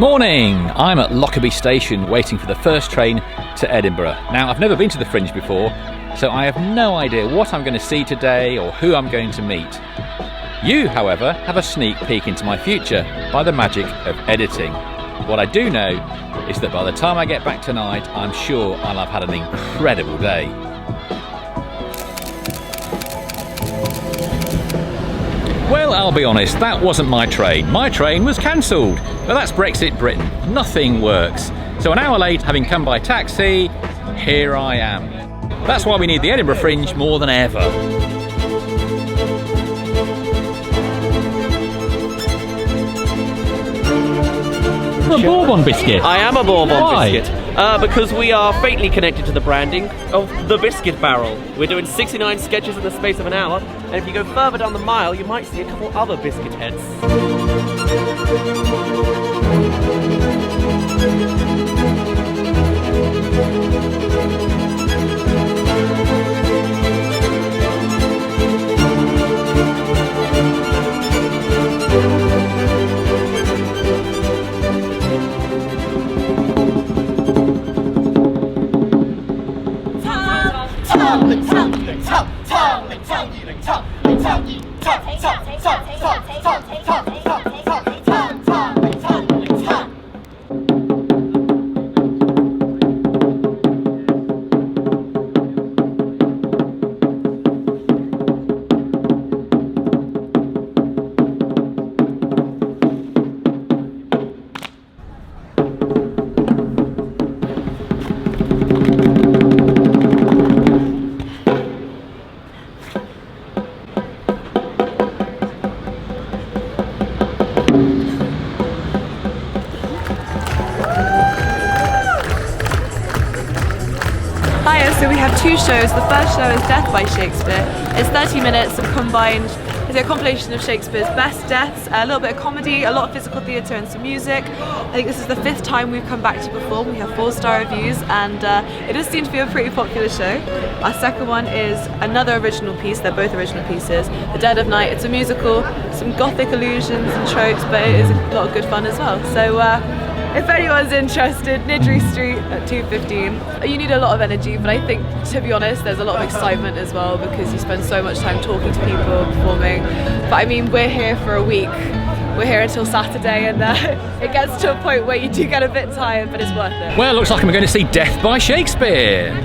Morning! I'm at Lockerbie Station waiting for the first train to Edinburgh. Now, I've never been to the Fringe before, so I have no idea what I'm going to see today or who I'm going to meet. You, however, have a sneak peek into my future by the magic of editing. What I do know is that by the time I get back tonight, I'm sure I'll have had an incredible day. Well, I'll be honest, that wasn't my train. My train was cancelled. But that's Brexit Britain. Nothing works. So an hour late, having come by taxi, here I am. That's why we need the Edinburgh Fringe more than ever. You're a Bourbon biscuit. I am a Bourbon Why? biscuit. Because we are faintly connected to the branding of the biscuit barrel. We're doing 69 sketches in the space of an hour, and if you go further down the mile, you might see a couple other biscuit heads. Hiya, so we have two shows. The first show is Death by Shakespeare. It's 30 minutes of combined, it's a compilation of Shakespeare's best deaths, a little bit of comedy, a lot of physical theatre and some music. I think this is the 5th time we've come back to perform. We have 4-star reviews and it does seem to be a pretty popular show. Our second one is another original piece, they're both original pieces, The Dead of Night. It's a musical, some gothic allusions and tropes, but it is a lot of good fun as well. So if anyone's interested, Nidri Street at 2:15. You need a lot of energy, but I think, to be honest, there's a lot of excitement as well because you spend so much time talking to people, performing. But I mean, we're here for a week. We're here until Saturday, and it gets to a point where you do get a bit tired, but it's worth it. Well, looks like I'm going to see Death by Shakespeare.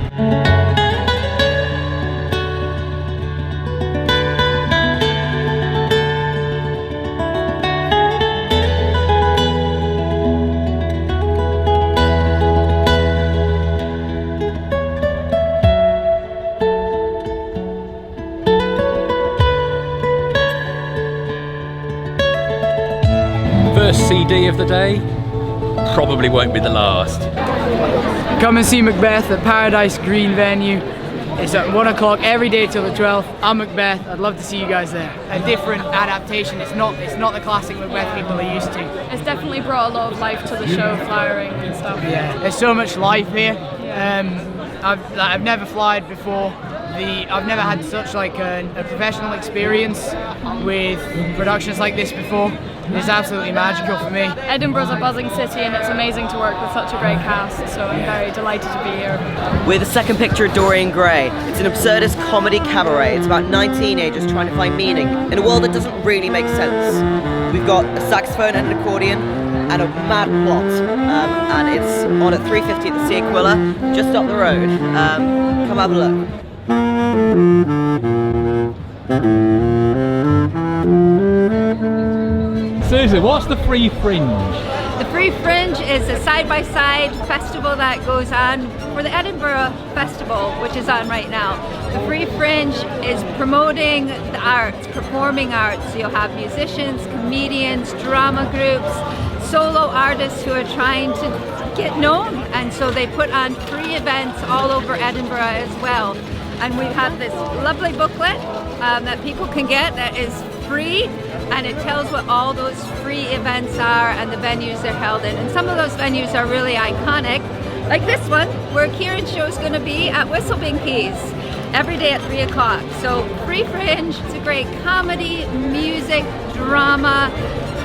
First CD of the day, probably won't be the last. Come and see Macbeth at Paradise Green venue. It's at 1 o'clock every day till the 12th. I'm Macbeth. I'd love to see you guys there. A different adaptation. It's not the classic Macbeth people are used to. It's definitely brought a lot of life to the show, flowering and stuff. Yeah, there's so much life here. I've never flied before. I've never had such like a professional experience with productions like this before. It's absolutely magical for me. Edinburgh's a buzzing city and it's amazing to work with such a great cast, so I'm very delighted to be here. We're the second picture of Dorian Gray. It's an absurdist comedy cabaret. It's about 9 teenagers trying to find meaning in a world that doesn't really make sense. We've got a saxophone and an accordion and a mad plot, and it's on at 3:50 at the Sea Aquila, just up the road. Come have a look. Susan, what's the Free Fringe? The Free Fringe is a side-by-side festival that goes on for the Edinburgh Festival, which is on right now. The Free Fringe is promoting the arts, performing arts. So you'll have musicians, comedians, drama groups, solo artists who are trying to get known, and so they put on free events all over Edinburgh as well. And we have this lovely booklet that people can get that is free, and it tells what all those free events are and the venues they're held in. And some of those venues are really iconic, like this one, where Kieran's show is going to be at Whistlebean-Keys every day at 3 o'clock. So Free Fringe, it's a great comedy, music, drama,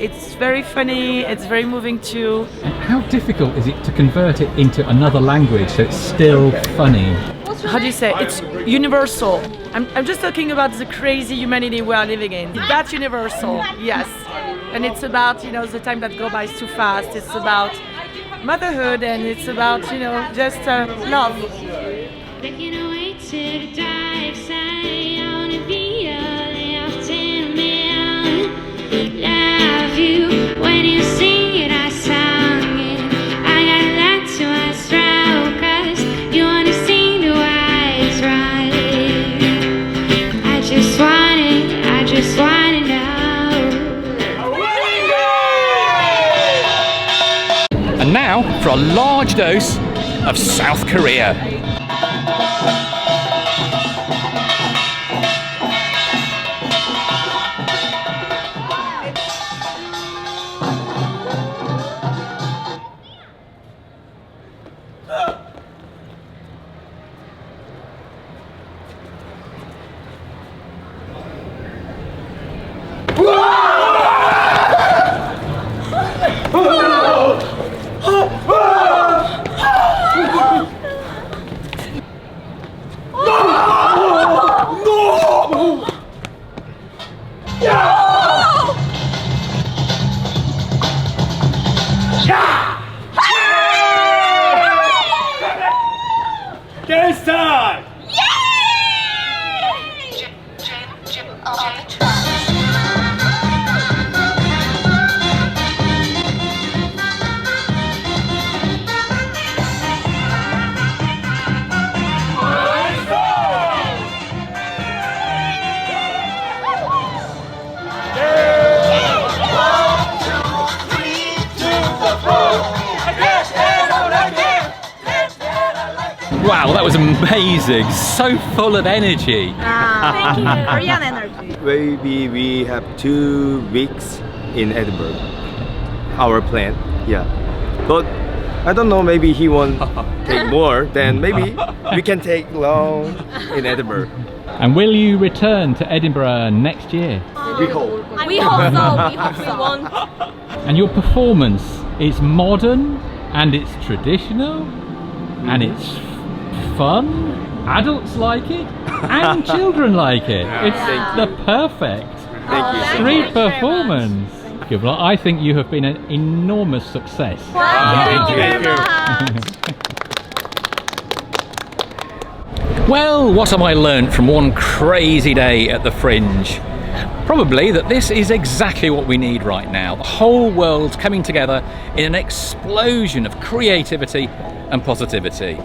It's very funny, it's very moving too. And how difficult is it to convert it into another language so it's still funny? How do you say? It's universal. I'm just talking about the crazy humanity we are living in. That's universal, yes. And it's about, you know, the time that goes by too fast. It's about motherhood, and it's about, you know, just love. Love you when you sing it, I sung it. I got a lot to my throat, 'cause you wanna sing the wise right. I just wanna know. And now for a large dose of South Korea. This time! Wow, that was amazing. So full of energy. Thank you. Korean energy. Maybe we have 2 weeks in Edinburgh. Our plan, yeah. But I don't know, maybe he won't take more, then maybe we can take long in Edinburgh. And will you return to Edinburgh next year? We hope. We hope so. We hope so. And your performance is modern, and it's traditional, and it's fun. Adults like it, and children like it. It's the perfect street performance. Good. Well, I think you have been an enormous success. Thank you very much. Well, what have I learned from one crazy day at the Fringe? Probably that this is exactly what we need right now. The whole world's coming together in an explosion of creativity and positivity.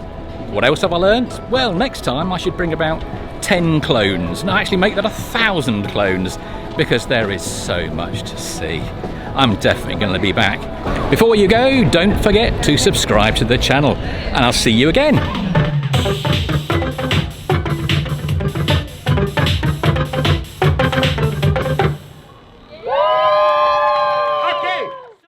What else have I learnt? Well, next time I should bring about 10 clones. No, actually make that 1,000 clones, because there is so much to see. I'm definitely going to be back. Before you go, don't forget to subscribe to the channel, and I'll see you again.